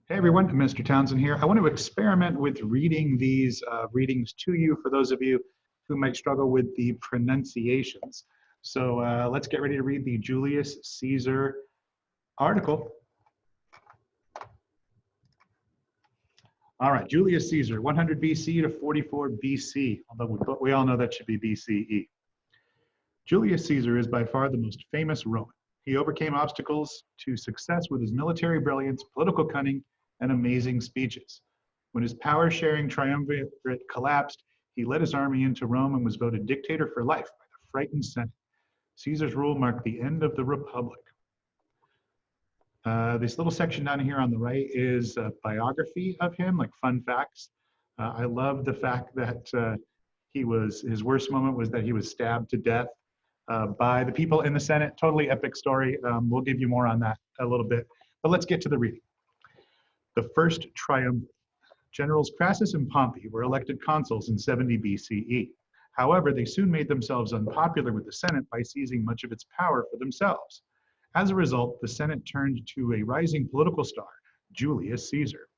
Hey everyone, Mr. Townsend here. I want to experiment with reading these readings to you for those of you who might struggle with the pronunciations. So let's get ready to read the Julius Caesar article. All right, Julius Caesar, 100 BC to 44 BC, although we all know that should be BCE. Julius Caesar is by far the most famous Roman. He overcame obstacles to success with his military brilliance, political cunning, and amazing speeches. When his power-sharing triumvirate collapsed, he led his army into Rome and was voted dictator for life by the frightened Senate. Caesar's rule marked the end of the Republic. This little section down here on the right is a biography of him, like fun facts. I love the fact that his worst moment was that he was stabbed to death by the people in the Senate. Totally epic story. We'll give you more on that a little bit, but let's get to the reading. The first triumvirate. Generals Crassus and Pompey were elected consuls in 70 BCE. However, they soon made themselves unpopular with the Senate by seizing much of its power for themselves. As a result, the Senate turned to a rising political star, Julius Caesar.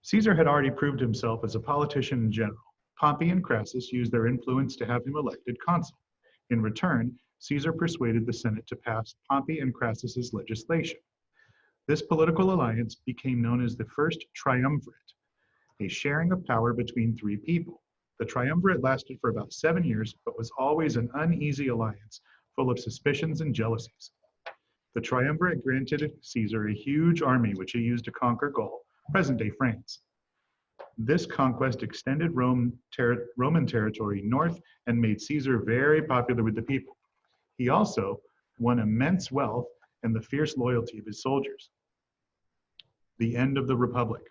Caesar had already proved himself as a politician in general. Pompey and Crassus used their influence to have him elected consul. In return, Caesar persuaded the Senate to pass Pompey and Crassus's legislation. This political alliance became known as the First Triumvirate, a sharing of power between three people. The triumvirate lasted for about 7 years, but was always an uneasy alliance full of suspicions and jealousies. The triumvirate granted Caesar a huge army which he used to conquer Gaul, present-day France. This conquest extended Roman territory north and made Caesar very popular with the people. He also won immense wealth and the fierce loyalty of his soldiers. The end of the Republic.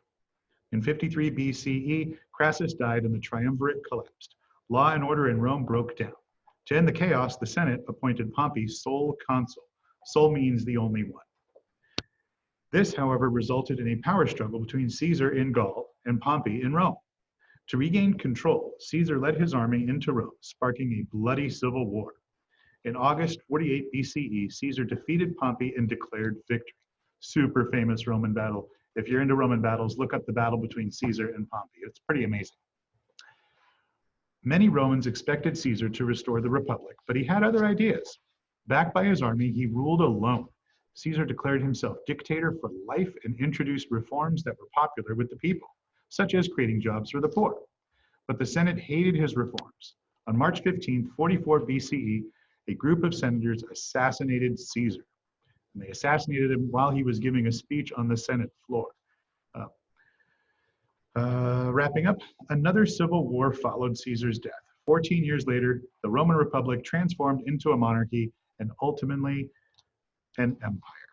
In 53 BCE, Crassus died and the triumvirate collapsed. Law and order in Rome broke down. To end the chaos, the Senate appointed Pompey sole consul. Sole means the only one. This, however, resulted in a power struggle between Caesar in Gaul and Pompey in Rome. To regain control, Caesar led his army into Rome, sparking a bloody civil war. In August 48 BCE, Caesar defeated Pompey and declared victory. Super famous Roman battle. If you're into Roman battles, look up the battle between Caesar and Pompey. It's pretty amazing. Many Romans expected Caesar to restore the Republic, but he had other ideas. Backed by his army, he ruled alone. Caesar declared himself dictator for life and introduced reforms that were popular with the people, such as creating jobs for the poor. But the Senate hated his reforms. On March 15, 44 BCE, a group of senators assassinated Caesar. And they assassinated him while he was giving a speech on the Senate floor. Wrapping up, another civil war followed Caesar's death. 14 years later, the Roman Republic transformed into a monarchy and ultimately an empire.